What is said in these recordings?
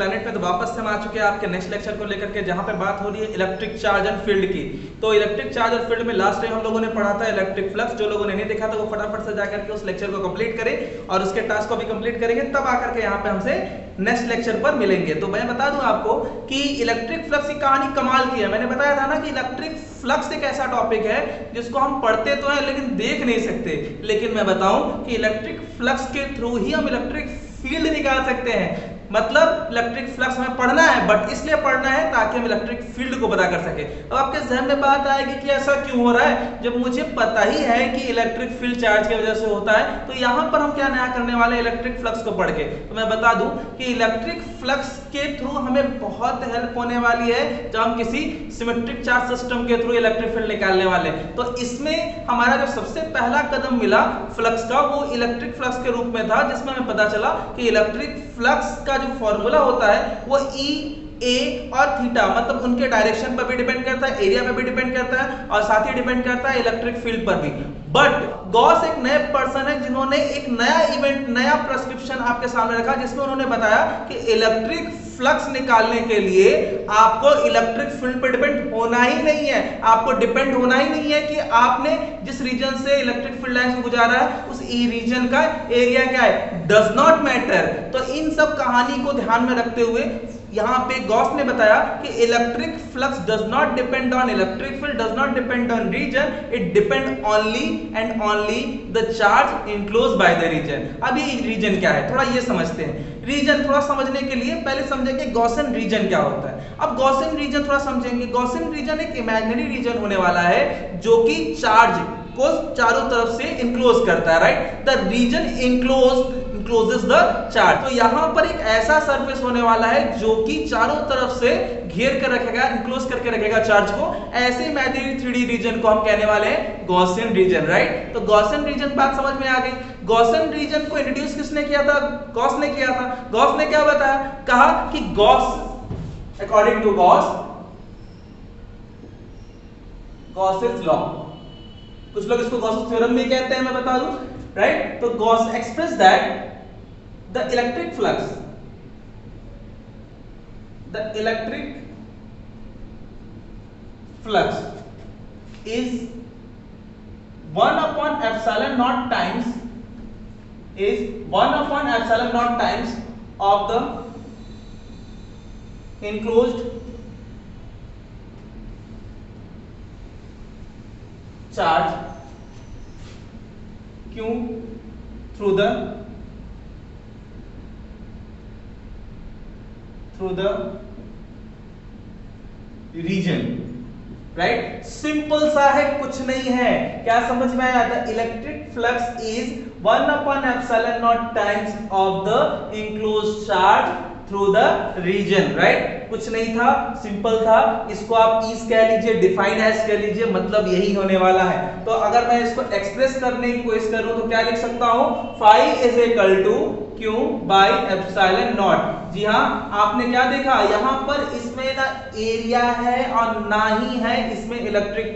Planet में तो वापस से हम आ चुके हैं आपके नेक्स्ट लेक्चर को लेकर के, जहां पे बात हो रही है इलेक्ट्रिक चार्ज एंड फील्ड की। तो इलेक्ट्रिक चार्ज और फील्ड में लास्ट टाइम हम लोगों ने पढ़ा था इलेक्ट्रिक फ्लक्स। जो लोगों ने नहीं देखा था वो फटाफट से जाकर के उस लेक्चर को कंप्लीट करें और उसके टास्क को भी कंप्लीट करेंगे, तब आकर के यहाँ पे हमसे नेक्स्ट लेक्चर पर मिलेंगे। तो मैं बता दूं आपको कि इलेक्ट्रिक फ्लक्स की कहानी कमाल की है। मैंने बताया था ना कि इलेक्ट्रिक फ्लक्स एक ऐसा टॉपिक है जिसको हम पढ़ते तो हैं लेकिन देख नहीं सकते। लेकिन मैं बताऊं कि इलेक्ट्रिक फ्लक्स के थ्रू ही हम इलेक्ट्रिक फील्ड निकाल सकते हैं। मतलब इलेक्ट्रिक फ्लक्स हमें पढ़ना है, बट इसलिए पढ़ना है ताकि हम इलेक्ट्रिक फील्ड को पता कर सके। अब आपके जहन में बात आएगी कि ऐसा क्यों हो रहा है, जब मुझे पता ही है कि इलेक्ट्रिक फील्ड चार्ज की वजह से होता है। तो यहाँ पर हम क्या नया करने वाले हैं इलेक्ट्रिक फ्लक्स को पढ़ के। तो मैं बता दूं कि इलेक्ट्रिक फ्लक्स के थ्रू हमें बहुत हेल्प होने वाली है जब हम किसी सिमेट्रिक चार्ज सिस्टम के थ्रू इलेक्ट्रिक फील्ड निकालने वाले हैं। तो इसमें हमारा जो सबसे पहला कदम मिला फ्लक्स का, वो इलेक्ट्रिक फ्लक्स के रूप में था, जिसमें हमें पता चला कि इलेक्ट्रिक फ्लक्स का जो फॉर्मूला होता है वो ई, ए और थीटा, मतलब उनके डायरेक्शन पर भी डिपेंड करता है, एरिया पे भी डिपेंड करता है और साथ ही डिपेंड करता है इलेक्ट्रिक फील्ड पर भी। बट गॉस एक नए पर्सन है जिन्होंने एक नया इवेंट, नया प्रेस्क्रिप्शन आपके सामने रखा, जिसमें उन्होंने बताया कि इलेक्ट्रिक फ्लक्स निकालने के लिए आपको इलेक्ट्रिक फील्ड पर डिपेंड होना ही नहीं है। आपको डिपेंड होना ही नहीं है कि आपने जिस रीजन से इलेक्ट्रिक फील्ड लाइन से गुजारा है उस रीजन का एरिया क्या है, डज नॉट मैटर। तो इन सब कहानी को ध्यान में रखते हुए यहां पे गॉस ने बताया कि electric flux does not depend on electric field, does not depend on region, it depend only and only the charge enclosed by the region. अभी रीजन क्या है थोड़ा ये समझते हैं। रीजन थोड़ा समझने के लिए पहले समझेंगे गॉसियन रीजन क्या होता है। अब गॉसियन रीजन थोड़ा समझेंगे। गॉसियन रीजन एक इमेजिनरी रीजन होने वाला है जो कि चार्ज को चारों तरफ से इनक्लोज करता है, right. The region encloses the charge. तो यहां पर एक ऐसा सरफेस होने वाला है जो कि चारों तरफ से घेर कर रखेगा, इनक्लोज करके रखेगा चार्ज को। ऐसे इमेजिनरी 3D रीजन को हम कहने वाले हैं गॉसियन रीजन, राइट। तो गॉसियन रीजन बात समझ में आ गई। गॉसियन रीजन को इंट्रोड्यूस किसने किया था? गॉस ने किया था। गॉस ने क्या बताया? कहा कि Gauss, according to Gauss's law, कुछ लोग इसको गॉसेस थ्योरम भी कहते हैं, मैं बता दूं, राइट। तो Gauss express that the electric flux is 1 upon epsilon naught times of the enclosed charge Q through the region, right. Simple सा है, कुछ नहीं है। क्या समझ में आया? The electric flux is 1 upon epsilon naught times of the enclosed charge through the region, right. कुछ नहीं था, सिंपल था। इसको आप इज कह लीजिए, डिफाइन एज कह लीजिए, मतलब यही होने वाला है। तो अगर मैं इसको एक्सप्रेस करने की कोशिश करूं तो क्या लिख सकता हूं? Phi is equal to Q by epsilon naught. जी हाँ, आपने क्या देखा यहां पर, इसमें ना एरिया है और ना ही है इसमें इलेक्ट्रिक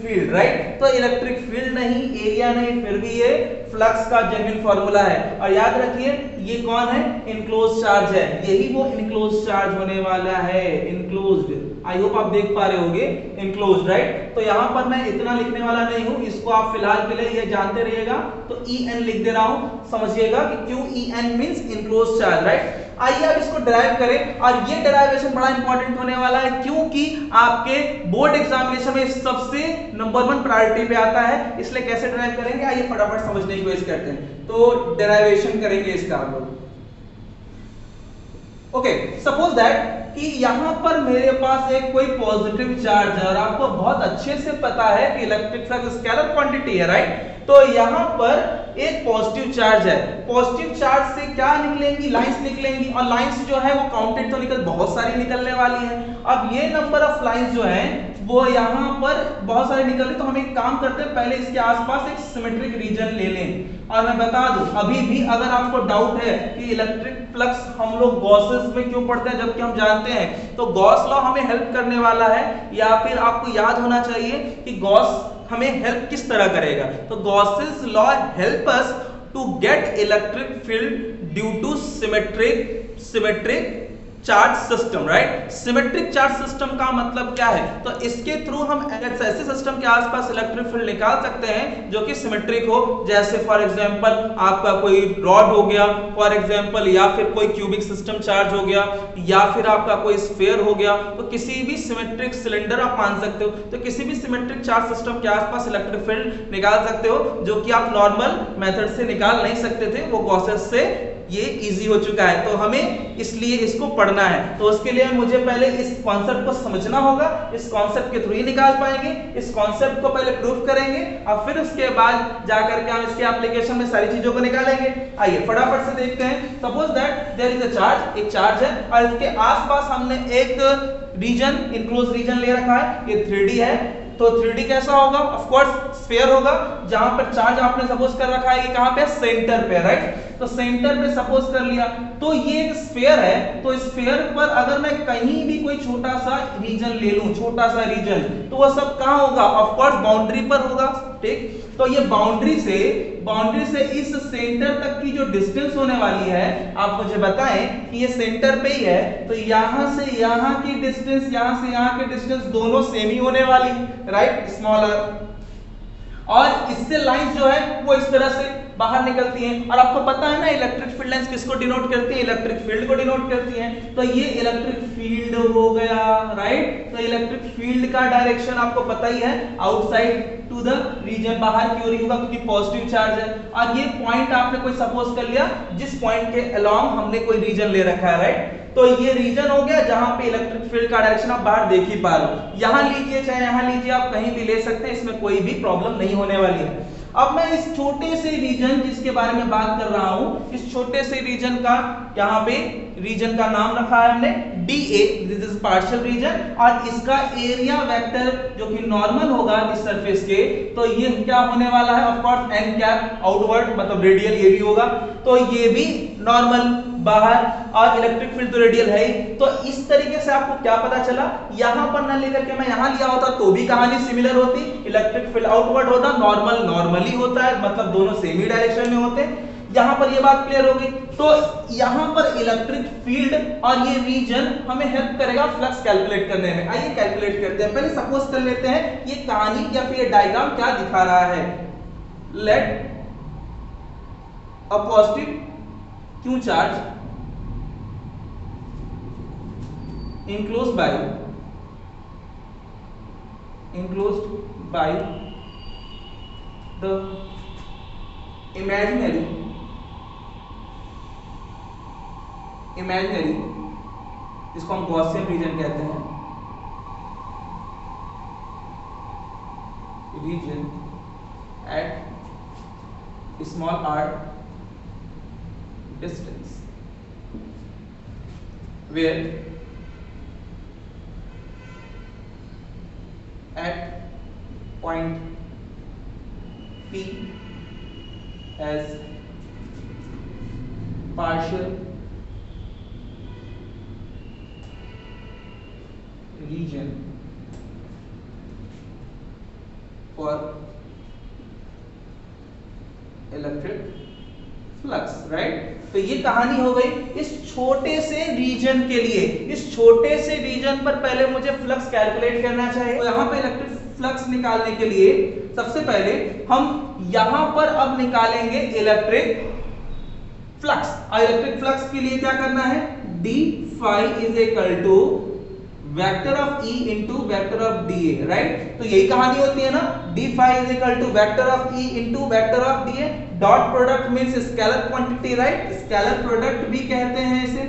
फील्ड, राइट। तो इलेक्ट्रिक फील्ड नहीं, एरिया नहीं, फिर भी ये फ्लक्स का जेन्युइन फार्मूला है। और याद रखिए ये कौन है? इनक्लोज चार्ज है। यही वो इनक्लोज चार्ज होने वाला है, इनक्लोज्ड। आई होप आप देख पा रहे होंगे, इनक्लोज्ड, राइट। तो यहां पर मैं इतना लिखने वाला नहीं हूं, इसको आप फिलहाल के लिए ये जानते रहिएगा। तो EN लिख दे रहा हूं, समझिएगा कि QEN means enclosed charge, right. आइए अब इसको डिराइव करें, और ये डिराइवेशन बड़ा इंपॉर्टेंट होने वाला है क्योंकि आपके बोर्ड एग्जामिनेशन में सबसे नंबर 1 प्रायोरिटी पे आता है। इसलिए कैसे डिराइव करेंगे, आइए फटाफट समझने की कोशिश करते हैं। तो डिराइवेशन करेंगे इसका हम लोग। ओके, सपोज दैट कि यहां पर मेरे पास एक कोई पॉजिटिव चार्ज है और आपको बहुत अच्छे से पता है कि इलेक्ट्रिक फ्लक्स स्केलर क्वांटिटी है, राइट। तो यहां पर एक पॉजिटिव चार्ज है। पॉजिटिव चार्ज से क्या निकलेंगी? लाइंस निकलेंगी, और लाइंस जो है वो काउंटेड तो बहुत सारी निकलने वाली है। अब ये नंबर ऑफ लाइंस जो है वो यहां पर बहुत सारे निकल रहे, तो हम एक काम करते हैं, पहले इसके आसपास एक सिमेट्रिक रीजन ले लें। और मैं बता दूं, अभी भी अगर आपको डाउट है कि इलेक्ट्रिक फ्लक्स हम लोग गॉसेस में क्यों पढ़ते हैं जबकि हम जानते हैं, तो गॉस लॉ हमें हेल्प करने वाला है, या फिर आपको याद होना चाहिए कि गॉस हमें हेल्प किस तरह करेगा। तो Gauss's law help us to get electric field due to symmetric symmetric charge system, right. Symmetric charge system का मतलब क्या है? तो इसके थ्रू हम ऐसे सिस्टम के आसपास इलेक्ट्रिक फील्ड निकाल सकते हैं जो कि सिमेट्रिक हो, जैसे फॉर एग्जांपल आपका कोई रॉड हो गया फॉर एग्जांपल, या फिर कोई क्यूबिक सिस्टम चार्ज हो गया, या फिर आपका कोई स्फीयर हो गया। तो किसी भी सिमेट्रिक सिलेंडर आप मान सकते हो, तो किसी भी सिमेट्रिक चार्ज सिस्टम के आसपास इलेक्ट्रिक फील्ड निकाल सकते हो, जो कि आप नॉर्मल मेथड से निकाल नहीं सकते थे, वो गॉसेस से ये इजी हो चुका है। तो हमें इसलिए इसको पढ़ना है, तो उसके लिए मुझे पहले इस कॉन्सेप्ट को समझना होगा, इस कॉन्सेप्ट के थ्रू ही निकाल पाएंगे। इस कॉन्सेप्ट को पहले प्रूफ करेंगे और फिर उसके बाद जाकर के हम इसके एप्लीकेशन में सारी चीजों को निकालेंगे। आइए फटाफट से देखते हैं। Suppose that there is a charge, एक चार्ज है और इसके आसपास हमने एक रीजन, इनक्लोज रीजन ले रखा है, ये 3D है। तो 3D कैसा होगा? ऑफ कोर्स स्फीयर होगा, जहां पर चार्ज आपने सपोज कर रखा है कि कहां पे? सेंटर पे, राइट। तो सेंटर पे सपोज कर लिया, तो ये एक स्फीयर है। तो स्फीयर पर अगर मैं कहीं भी कोई छोटा सा रीजन ले लूं, छोटा सा रीजन, तो वो सब कहां होगा? ऑफ कोर्स बाउंड्री पर होगा, ठीक। तो ये बाउंड्री से इस सेंटर तक की जो डिस्टेंस होने वाली है, आप मुझे बताएं कि ये सेंटर पे ही है, तो यहां से यहां की डिस्टेंस, यहां से यहां की डिस्टेंस दोनों सेम ही होने वाली, राइट, स्मॉलर। और इससे लाइंस जो है वो इस तरह से बाहर निकलती हैं। और आपको पता है ना इलेक्ट्रिक फील्ड लाइंस किसको डिनोट करती है? इलेक्ट्रिक फील्ड को डिनोट करती हैं। तो ये इलेक्ट्रिक फील्ड हो गया, राइट। तो इलेक्ट्रिक फील्ड का डायरेक्शन आपको पता ही है, आउटसाइड टू द रीजन, बाहर की ओर होगा क्योंकि पॉजिटिव चार्ज है। और ये पॉइंट आपने कोई सपोज कर लिया जिस पॉइंट के अलोंग हमने कोई रीजन ले रखा है, राइट। तो ये रीजन हो गया जहां पे इलेक्ट्रिक फील्ड का डायरेक्शन आप बाहर देख ही पा रहे हो। यहां लीजिए चाहे यहां लीजिए, आप कहीं भी ले सकते हैं, इसमें कोई भी प्रॉब्लम नहीं होने वाली है। अब मैं इस छोटे से रीजन जिसके बारे में बात कर रहा हूं, इस छोटे से रीजन का यहां पे रीजन का नाम रखा है हमने DA, this is partial region. और इसका एरिया वेक्टर जो कि नॉर्मल होगा इस सरफेस के, तो ये क्या होने वाला है? Of course n cap outward, मतलब रेडियल ये भी होगा, तो ये भी नॉर्मल बाहर, और इलेक्ट्रिक फील्ड तो रेडियल है ही। तो इस तरीके से आपको क्या पता चला, यहां पर न लेकर के मैं यहां लिया होता तो भी कहानी सिमिलर होती। इलेक्ट्रिक फील्ड आउटवर्ड होता, नॉर्मल नॉर्मली होता है, मतलब दोनों सेम ही डायरेक्शन में होते हैं। यहां पर ये बात क्लियर हो गई। तो यहां पर इलेक्ट्रिक फील्ड और ये रीजन हमें हेल्प करेगा फ्लक्स कैलकुलेट करने में। आइए कैलकुलेट करते हैं। पहले सपोज कर लेते हैं ये कहानी या फिर ये डायग्राम क्या दिखा रहा है। Let a positive Q charge enclosed by the imaginary जिसको हम गॉसियन रीजन कहते हैं, region at small r distance where at point P as partial region for electric flux, right. तो ये कहानी हो गई इस छोटे से रीजन के लिए। इस छोटे से रीजन पर पहले मुझे फ्लक्स कैलकुलेट करना चाहिए। तो यहाँ पे इलेक्ट्रिक फ्लक्स निकालने के लिए सबसे पहले हम यहां पर अब निकालेंगे इलेक्ट्रिक फ्लक्स। और इलेक्ट्रिक फ्लक्स के लिए क्या करना है? d phi is equal to vector of E into vector of DA, right. तो यही कहानी होती है ना, d phi is equal to vector of E into vector of DA। Dot product means scalar quantity, right, scalar product भी कहते हैं इसे।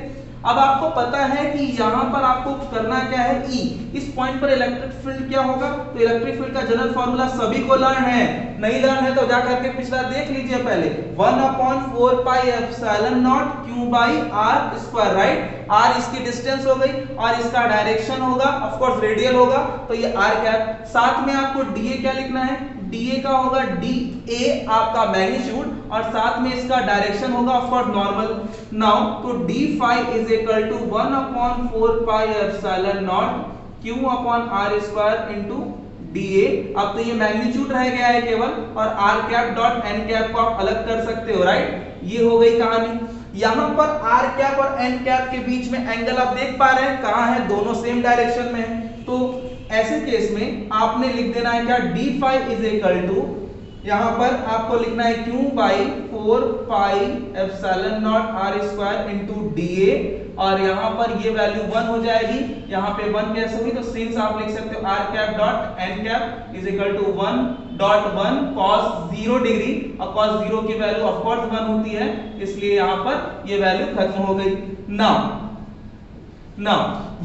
अब आपको पता है कि यहां पर आपको करना क्या है, E। इस पॉइंट पर इलेक्ट्रिक फील्ड क्या होगा? तो इलेक्ट्रिक फील्ड का जनरल फार्मूला सभी को लर्न है, नहीं लर्न है तो जाकर के पिछला देख लीजिए पहले। 1/4 pi epsilon naught Q by r², right. r इसकी डिस्टेंस हो गई और इसका डायरेक्शन होगा, ऑफ कोर्स रेडियल होगा, तो ये r कैप। साथ में आपको dA क्या लिखना है? dA का होगा dA आपका मैग्नीट्यूड और साथ में इसका डायरेक्शन होगा ऑफ कोर्स नॉर्मल। नाउ तो d phi is equal to 1/4 pi epsilon naught Q upon r² into dA। अब तो ये मैग्नीट्यूड रह गया है केवल, और r cap dot n cap को आप अलग कर सकते हो, राइट। ये हो गई कहानी। यहां पर आर कैप और एन कैप के बीच में एंगल आप देख पा रहे हैं कहां है, दोनों सेम डायरेक्शन में है। तो ऐसे केस में आपने लिख देना है क्या, D phi is equal to, यहां पर आपको लिखना है Q by 4 pi epsilon naught R square into D A, और यहां पर ये वैल्यू 1 हो जाएगी, यहां पे 1 कैसे हुई, तो सिंस आप लिख सकते हो R cap dot N cap is equal to 1.1 cos 0 degree, और cos 0 की वैल्यू ऑफ कोर्स 1 होती है, इसलिए यहां पर ये वैल्यू खत्म हो गई। नाउ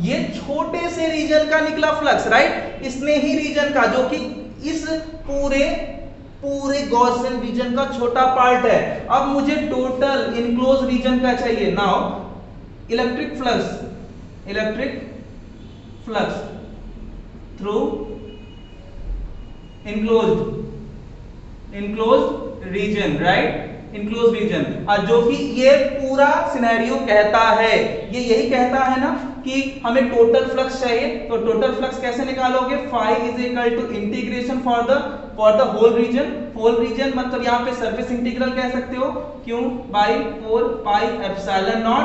ये छोटे से रीजन का निकला फ्लक्स, राइट, इसने ही रीजन का जो कि इस पूरे गॉसियन रीजन का छोटा पार्ट है। अब मुझे टोटल इनक्लोज रीजन का चाहिए। Now electric flux through enclosed region, right, enclose region, और जो कि ये पूरा सिनेरियो कहता है, ये यही कहता है ना कि हमें टोटल फ्लक्स चाहिए। तो टोटल फ्लक्स कैसे निकालोगे, phi is equal to integration for the whole region, मतलब यहाँ पे सरफेस इंटीग्रल कह सकते हो, Q by 4 pi epsilon naught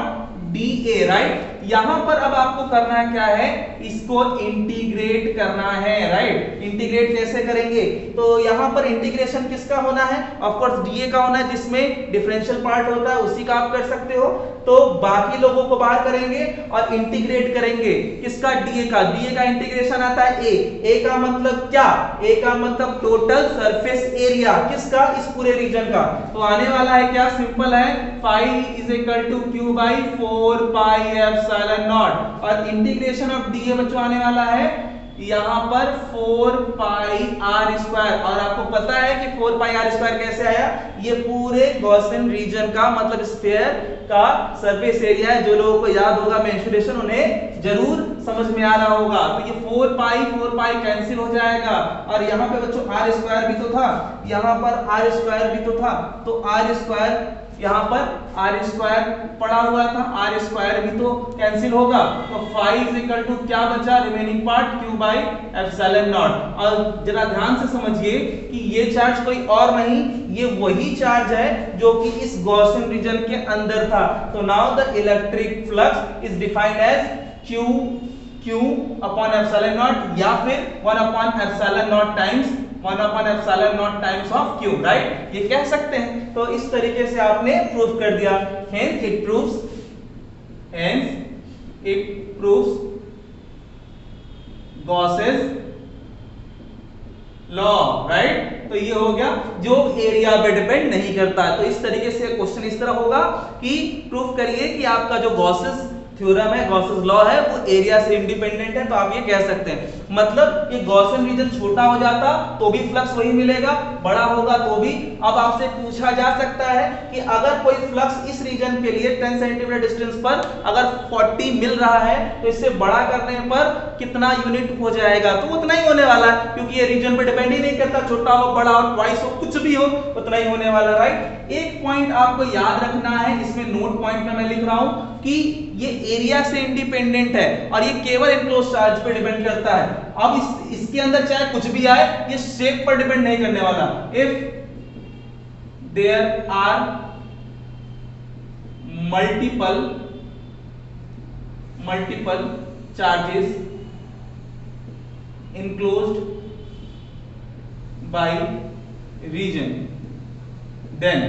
D A, right. यहां पर अब आपको करना है क्या है, इसको इंटीग्रेट करना है, राइट। इंटीग्रेट कैसे करेंगे, तो यहां पर इंटीग्रेशन किसका होना है, ऑफ कोर्स डीए का होना है, जिसमें डिफरेंशियल पार्ट होता है उसी का आप कर सकते हो। तो बाकी लोगों को बाहर करेंगे और इंटीग्रेट करेंगे किसका, डीए का इंटीग्रेशन आता है ए का मतलब क्या, ए का मतलब टोटल सरफेस एरिया किसका, इस पूरे रीजन का। तो आने वाला है क्या, सिंपल है, phi is equal to Q by 4 pi epsilon naught, और इंटीग्रेशन ऑफ डीए बच्चों आने वाला है यहां पर 4 पाई आर स्क्वायर, और आपको पता है कि 4 पाई आर स्क्वायर कैसे आया, ये पूरे गॉसियन रीजन का मतलब स्फीयर का सरफेस एरिया है। जो लोगों को याद होगा मेंसुरेशन उन्हें जरूर समझ में आ रहा होगा। तो ये 4 पाई कैंसिल हो जाएगा, और यहाँ पे बच्चों आर स्क्वायर भी तो था, यहाँ पर आर स्क्वायर भी तो था, तो आर स्क्वायर यहाँ पर आर स्क्वायर पड़ा हुआ था, आर स्क्वायर भी तो कैंसिल होगा। तो फाई इज इक्वल टू क्या बचा, remaining part Q by epsilon naught. और जरा ध्यान से समझिए कि ये चार्ज कोई और नहीं, ये वही चार्ज है जो कि इस गॉसियन रीजन के अंदर था। तो now the electric flux is defined as Q upon epsilon naught, या फिर 1 upon epsilon naught times 1 upon epsilon naught times of Q, right, ये कह सकते हैं। तो इस तरीके से आपने प्रूव कर दिया। Hence it proves Gauss's law, right. तो ये हो गया जो एरिया पे डिपेंड नहीं करता है। तो इस तरीके से क्वेश्चन इस तरह होगा कि प्रूव करिए कि आपका जो गॉसेस थ्योरम है, गॉसेस लॉ है, वो एरिया से इंडिपेंडेंट है। तो आप ये कह सकते हैं, मतलब कि गॉसियन रीजन छोटा हो जाता तो भी फ्लक्स वही मिलेगा, बड़ा होगा तो भी। अब आपसे पूछा जा सकता है कि अगर कोई फ्लक्स इस रीजन के लिए 10 सेंटीमीटर डिस्टेंस पर अगर 40 मिल रहा है तो इससे बड़ा करने पर कितना यूनिट हो जाएगा, तो उतना ही होने वाला है, क्योंकि ये रीजन पे डिपेंड ही नहीं करता, छोटा हो बड़ा हो ट्वाइस हो कुछ भी हो उतना ही होने वाला, राइट। एक पॉइंट आपको याद रखना है, इसमें नोट पॉइंट में मैं लिख रहा हूं कि ये एरिया से इंडिपेंडेंट है और ये केवल इनक्लोज चार्ज पे डिपेंड करता है। अब इसके अंदर चाहे कुछ भी आए, ये शेप पर डिपेंड नहीं करने वाला। If there are multiple charges enclosed by region, then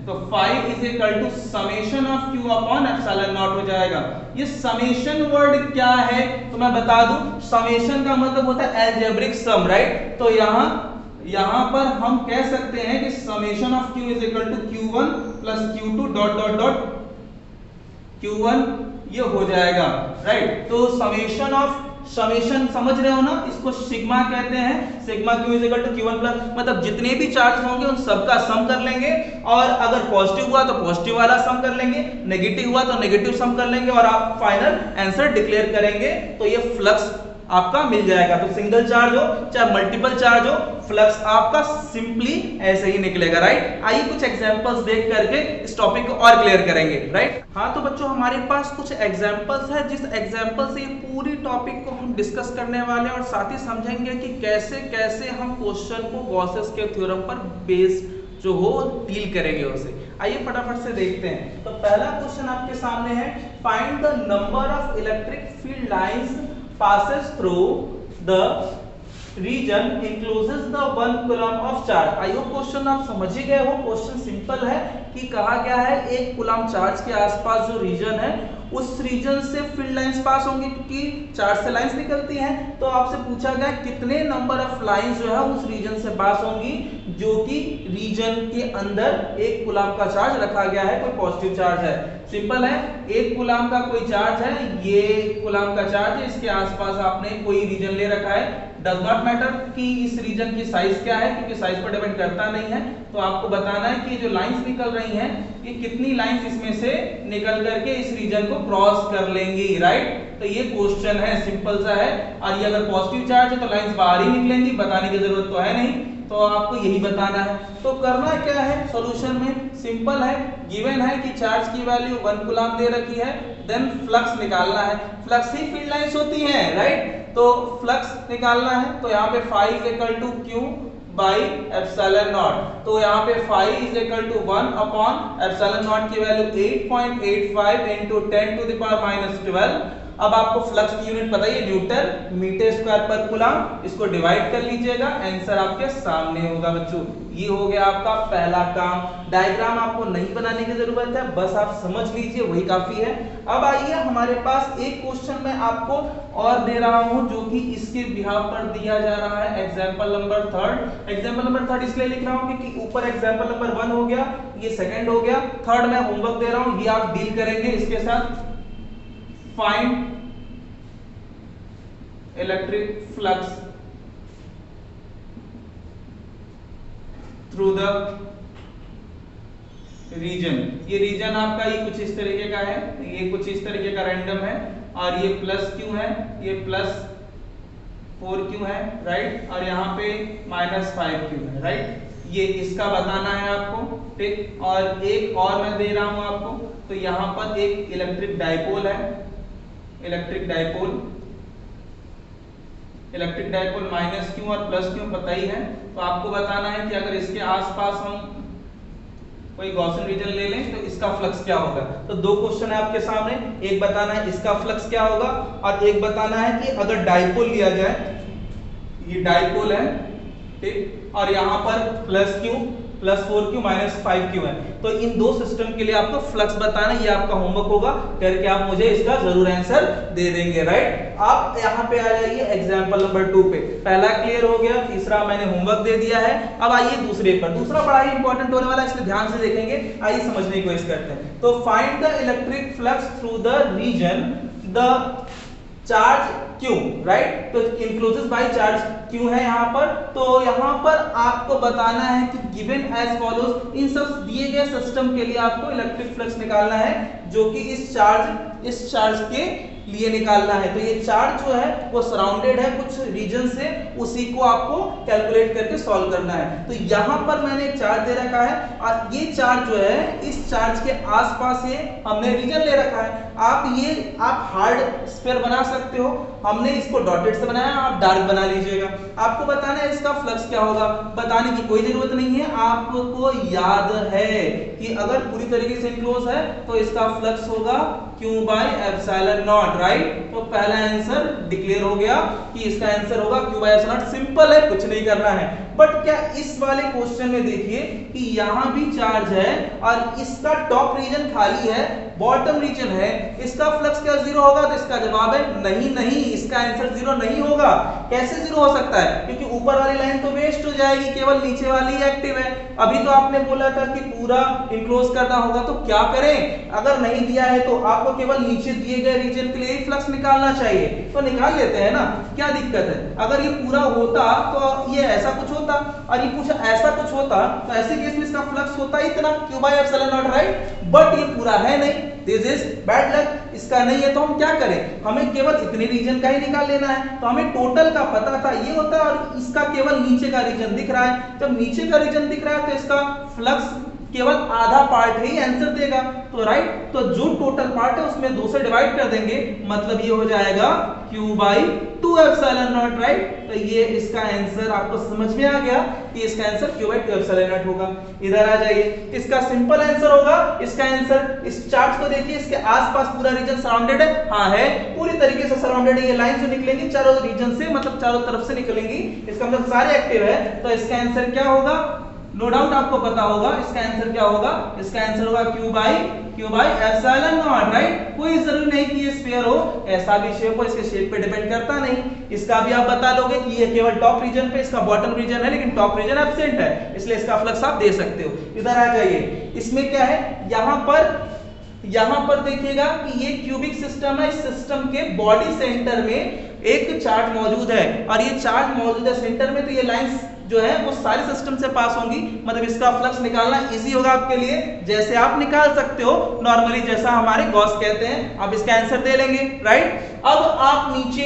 तो phi is equal to summation of q upon epsilon naught हो जाएगा। ये समेशन वर्ड क्या है तो मैं बता दूं, समेशन का मतलब होता है एल्जेब्रिक सम, राइट। तो यहां पर हम कह सकते हैं कि summation of q is equal to q1 plus q2 dot dot dot q1 ये हो जाएगा, राइट। तो समेशन समझ रहे हो ना, इसको सिग्मा कहते हैं। Sigma q is equal to q1 plus, मतलब जितने भी चार्ज होंगे उन सबका सम कर लेंगे, और अगर पॉजिटिव हुआ तो पॉजिटिव वाला सम कर लेंगे, नेगेटिव हुआ तो नेगेटिव सम कर लेंगे, और आप फाइनल आंसर डिक्लेयर करेंगे तो ये फ्लक्स आपका मिल जाएगा। तो सिंगल चार्ज हो चाहे मल्टीपल चार्ज हो, फ्लक्स आपका सिंपली ऐसे ही निकलेगा, राइट। आइए कुछ एग्जांपल्स देख करके इस टॉपिक को और क्लियर करेंगे, राइट। हाँ तो बच्चों हमारे पास कुछ एग्जांपल्स है, जिस एग्जांपल से ये पूरी टॉपिक को हम डिस्कस करने वाले हैं और साथ ही समझेंगे कि कैसे कैसे हम क्वेश्चन को गॉसेस के थ्योरम पर बेस्ड जो हो डील करेंगे उसे। आइए फटाफट से देखते हैं। तो पहला क्वेश्चन आपके सामने है, find the number of electric field lines passes through the region encloses the 1 coulomb of charge. I hope question आप समझ ही गए हो। क्वेश्चन सिंपल है कि कहा गया है 1 कूलम चार्ज के आसपास जो रीजन है उस रीजन से फील्ड लाइंस पास होंगी, क्योंकि चार्ज से लाइंस निकलती हैं। तो आपसे पूछा गया कितने नंबर ऑफ लाइंस जो है उस रीजन से पास होंगी जो कि रीजन के अंदर 1 कूलम का चार्ज रखा गया है, कोई पॉजिटिव चार्ज है। सिंपल है, 1 कूलम का कोई चार्ज है, ये कूलम का चार्ज है, इसके आसपास आपने कोई रीजन ले रखा है। डज नॉट मैटर कि इस रीजन की साइज क्या है, क्योंकि साइज पर डिपेंड करता नहीं है। तो आपको बताना है कि जो लाइंस निकल रही हैं ये कितनी लाइंस इसमें से निकल करके इस रीजन को क्रॉस कर लेंगी, राइट। तो ये क्वेश्चन है, सिंपल सा है। और ये अगर पॉजिटिव चार्ज है तो लाइंस बाहर ही निकलेंगी, बताने की जरूरत तो है नहीं, तो आपको यही बताना है। तो करना क्या है सॉल्यूशन में, सिंपल है, गिवन है कि चार्ज की वैल्यू 1 कूलम दे रखी है, देन फ्लक्स निकालना है। फ्लक्स ही फील्ड लाइंस होती हैं, राइट। तो फ्लक्स निकालना है, तो यहाँ पे phi is equal to q by epsilon naught. तो यहाँ पे phi is equal to 1 upon epsilon naught की value 8.85 into 10 to the power -12। अब आपको फ्लक्स की यूनिट पता ही है, न्यूटन मीटर स्क्वायर पर कूलम। इसको डिवाइड कर लीजिएगा, आंसर आपके सामने होगा बच्चों। ये हो गया आपका पहला काम। डायग्राम आपको नहीं बनाने की जरूरत है, बस आप समझ लीजिए, वही काफी है। अब आइए हमारे पास एक क्वेश्चन मैं आपको और दे रहा हूं जो कि इसके बिहाफ पर दिया जा रहा है। Example number 3। एग्जांपल नंबर 3 इसलिए लिख रहा हूं क्योंकि ऊपर एग्जांपल नंबर 1 हो गया, ये सेकंड हो गया, थर्ड मैं होमवर्क दे रहा हूं, ये आप डील करेंगे इसके साथ। Find electric flux through the region. ये रीजन आपका ये कुछ इस तरीके का है, ये कुछ इस तरीके का रैंडम है, और ये प्लस क्यू है, ये प्लस 4q है, राइट, और यहाँ पे -5q है, राइट। ये इसका बताना है आपको, ठीक। और एक और मैं दे रहा हूं आपको, तो यहाँ पर एक इलेक्ट्रिक डाइपोल है, इलेक्ट्रिक डाइपोल -q और +q पता ही है। तो आपको बताना है कि अगर इसके आसपास हम कोई गॉसियन रीजन ले लें तो इसका फ्लक्स क्या होगा। तो दो क्वेश्चन है आपके सामने, एक बताना है इसका फ्लक्स क्या होगा, और एक बताना है कि अगर डाइपोल लिया जाए, ये डाइपोल है, ठीक, और यहाँ पर +q +4q -5q है। तो इन दो सिस्टम के लिए आपको फ्लक्स बताना, ये आपका होमवर्क होगा, करके आप मुझे इसका जरूर आंसर दे देंगे, राइट। आप यहाँ पे आ जाइए एग्जांपल नंबर 2 पे। पहला क्लियर हो गया, तीसरा मैंने होमवर्क दे दिया है। अब आइए दूसरे पर, दूसरा बड़ा ही इंपॉर्टेंट होने वाला है, इसलिए ध्यान से देखेंगे। आइए समझने की कोशिश करते हैं। तो find the electric flux through the region the charge Q, right. तो इंक्लोजेस बाय चार्ज Q है यहाँ पर। तो यहाँ पर आपको बताना है कि गिवन एज फॉलोज, इन सब दिए गए सिस्टम के लिए आपको इलेक्ट्रिक फ्लक्स निकालना है जो कि इस चार्ज के लिए निकालना है। तो ये चार्ज जो है वो सराउंडेड है कुछ रीजन से, उसी को आपको कैलकुलेट करके सॉल्व करना है। तो यहाँ पर मैंने एक चार्ज दे रखा है, और ये चार्ज जो है इस चार्ज के आसपास ये हमने रीजन ले रखा है। आप हार्ड स्फीयर बना सकते हो, हमने इसको डॉटेड से बनाया, आप डार्क बना लीजिएगा। आपको बताना है इसका फ्लक्स क्या होगा, बताने की कोई जरूरत नहीं है, आपको याद है कि अगर पूरी तरीके से क्लोज है तो इसका फ्लक्स होगा Q/ε0, राइट। तो पहला आंसर डिक्लेयर हो गया कि इसका आंसर होगा Q/ε0। सिंपल है, कुछ नहीं करना है। बट क्या इस वाले क्वेश्चन में देखिए कि यहां भी चार्ज है और इसका टॉप रीजन खाली है, बॉटम रीजन है, इसका फ्लक्स क्या 0 होगा? तो इसका जवाब है नहीं, इसका आंसर 0 नहीं होगा। कैसे 0 हो सकता है? क्योंकि ऊपर वाली लाइन तो वेस्ट हो जाएगी, केवल नीचे वाली एक्टिव है। अभी तो आपने बोला था कि पूरा इनक्लोज करना होगा, तो क्या करें? अगर नहीं दिया है तो आपको केवल नीचे दिए गए रीजन के लिए फ्लक्स निकालना चाहिए, तो निकाल लेते हैं ना, क्या दिक्कत है? अगर ये पूरा होता तो ये ऐसा कुछ होता, और ये कुछ ऐसा कुछ होता, तो ऐसे केस में इसका फ्लक्स होता इतना Q/ε0, राइट। बट ये पूरा है नहीं, दिस इज बैड लक, इसका नहीं है। तो हम क्या करें? हमें केवल इतने रीजन का ही निकाल लेना है। तो हमें टोटल का पता था ये होता है, और इसका केवल नीचे का रीजन दिख रहा है। जब नीचे का रीजन दिख रहा है तो इसका फ्लक्स केवल आधा पार्ट ही आंसर देगा, तो राइट। तो जो टोटल पार्ट है उसमें 2 से डिवाइड कर देंगे, मतलब ये हो जाएगा Q/2। 2 epsilon not, right. तो ये इसका आंसर आपको समझ में आ गया कि इसका answer q by 2 epsilon not होगा। इधर आ जाइए, इसका सिंपल आंसर होगा, इसका आंसर इस चार्ट को देखिए, इसके आसपास पूरा रीजन सराउंडेड है, हाँ है, पूरी तरीके से सराउंडेड है। ये लाइन जो निकलेंगी चारों रीजन से, मतलब चारों तरफ से निकलेंगी, इसका मतलब सारे एक्टिव है। तो इसका आंसर क्या होगा, नो डाउट आपको पता होगा इसका आंसर क्या होगा, इसका आंसर होगा q by epsilon not, right. कोई जरूरी नहीं कि ये स्फीयर हो, ऐसा भी शेप हो, इसके शेप पे डिपेंड करता नहीं। इसका भी आप बता लोगे कि ये केवल टॉप रीजन पे, इसका बॉटम रीजन है, लेकिन टॉप रीजन एब्सेंट है, इसलिए इसका फ्लक्स आप दे सकते हो। इधर आ जाइए, इसमें क्या है, यहां पर देखिएगा कि ये क्यूबिक सिस्टम है, इस सिस्टम के बॉडी सेंटर में एक चार्ज मौजूद है, और ये चार्ज मौजूद है सेंटर में, तो ये लाइंस जो है वो सारे सिस्टम से पास होंगी, मतलब इसका फ्लक्स निकालना इजी होगा आपके लिए, जैसे आप निकाल सकते हो नॉर्मली, जैसा हमारे गॉस कहते हैं। आप इसका आंसर दे लेंगे, राइट। अब आप नीचे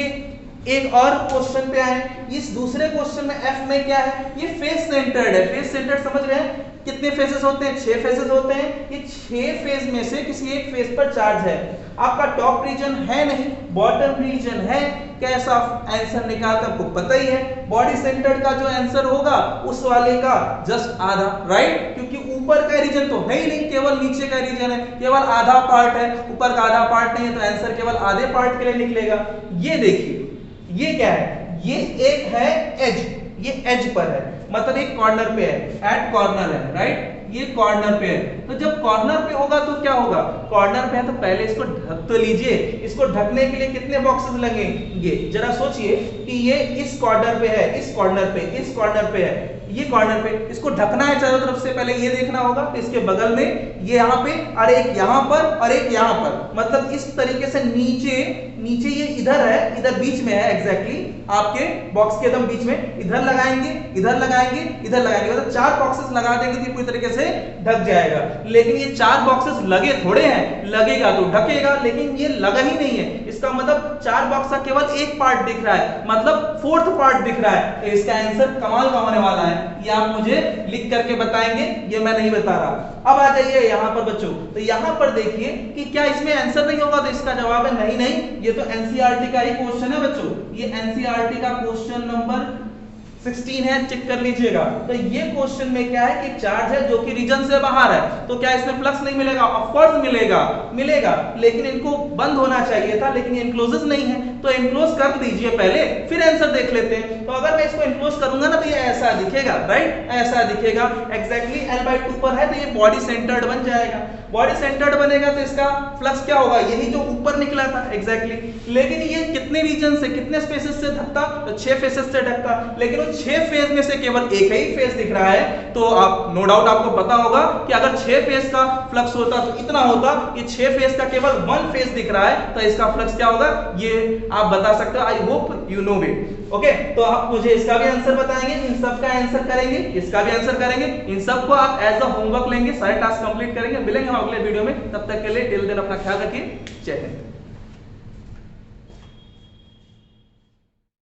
एक और क्वेश्चन पे आए, इस दूसरे क्वेश्चन में एफ में क्या है, ये फेस सेंटर्ड है। फेस सेंटर्ड समझ रहे हैं, कितने फेसेस होते हैं, 6 फेसेस होते हैं। ये 6 फेज में से किसी एक फेस पर चार्ज है, आपका टॉप रीजन है नहीं, बॉटम रीजन है। कैसा आंसर निकालते आपको पता ही है, बॉडी सेंटर्ड का जो आंसर होगा उस वाले का जस्ट आधा, राइट, क्योंकि ऊपर का रीजन तो है ही नहीं, केवल नीचे का रीजन है, केवल आधा पार्ट है, ऊपर का आधा पार्ट नहीं है, तो आंसर केवल आधे पार्ट के लिए निकलेगा। ये देखिए, ये क्या है, ये एक है एज, ये एज पर है, मतलब एक कॉर्नर पे है, एट कॉर्नर है, राइट, ये कॉर्नर पे है। तो जब कॉर्नर पे होगा तो क्या होगा, कॉर्नर पे है तो पहले इसको ढक तो लीजिए। इसको ढकने के लिए कितने बॉक्सेस लगेंगे, जरा सोचिए कि ये इस कॉर्नर पे है, इस कॉर्नर पे, इस कॉर्नर पे है, ये कॉर्नर पे, इसको ढकना है चारों तरफ से, पहले ये देखना होगा। तो इसके बगल में ये यहाँ पे, और एक यहाँ पर, और एक यहाँ पर, मतलब इस तरीके से नीचे ये इधर है, इधर बीच में है, एग्जैक्टली आपके बॉक्स के एकदम बीच में, इधर लगाएंगे, इधर लगाएंगे, इधर लगाएंगे, मतलब 4 बॉक्सेस लगा देंगे तो पूरी तरीके से ढक जाएगा। लेकिन ये 4 बॉक्सेस लगे थोड़े हैं, लगेगा तो ढकेगा, लेकिन ये लगा ही नहीं है। इसका मतलब 4 बॉक्स का केवल एक पार्ट दिख रहा है, मतलब 4th पार्ट दिख रहा है। तो इसका आंसर कमाल का होने वाला है, ये आप मुझे लिख करके बताएंगे, ये मैं नहीं बता रहा। अब आ जाइए यहाँ पर बच्चों, तो यहाँ पर देखिए कि क्या इसमें आंसर नहीं होगा, तो इसका जवाब है नहीं नहीं, ये तो एनसीईआरटी का ही क्वेश्चन है बच्चों, ये एनसीईआरटी का क्वेश्चन नंबर 16 है, चेक कर लीजिएगा। तो ये क्वेश्चन में क्या है कि चार्ज है जो कि रीजन से बाहर है, तो क्या इसमें फ्लक्स नहीं मिलेगा, ऑफ कोर्स मिलेगा, लेकिन इनको बंद होना चाहिए था, लेकिन ये इनक्लोजेस नहीं है, तो इनक्लोज कर दीजिए पहले, फिर आंसर देख लेते हैं। तो अगर मैं इसको इनक्लोज करूंगा ना तो ये ऐसा दिखेगा, राइट, ऐसा दिखेगा, एग्जैक्टली L/2 पर है, तो ये बॉडी सेंटर्ड बन जाएगा। बॉडी सेंटर्ड बनेगा तो इसका फ्लक्स क्या होगा, यही जो ऊपर निकला था, एग्जैक्टली। लेकिन ये कितने रीजन से, कितने स्पेसेस से ढकता, तो 6 फेसेस से ढकता, लेकिन 6 फेज में से केवल एक ही फेज दिख रहा है। तो आप नो डाउट आपको पता होगा कि अगर 6 फेज का फ्लक्स होता तो इतना होता, ये 6 फेज का केवल 1 फेज दिख रहा है, तो इसका फ्लक्स क्या होगा ये आप बता सकते हो। I hope you know it, okay. तो आप मुझे इसका भी आंसर बताएंगे, इन सब का आंसर करेंगे, इसका भी आंसर करेंगे, इन सब को आप एज अ होमवर्क लेंगे, सारे टास्क कंप्लीट करेंगे। मिलेंगे हम अगले वीडियो में, तब तक के लिए टिल देन अपना ख्याल रखिए, जय हिंद।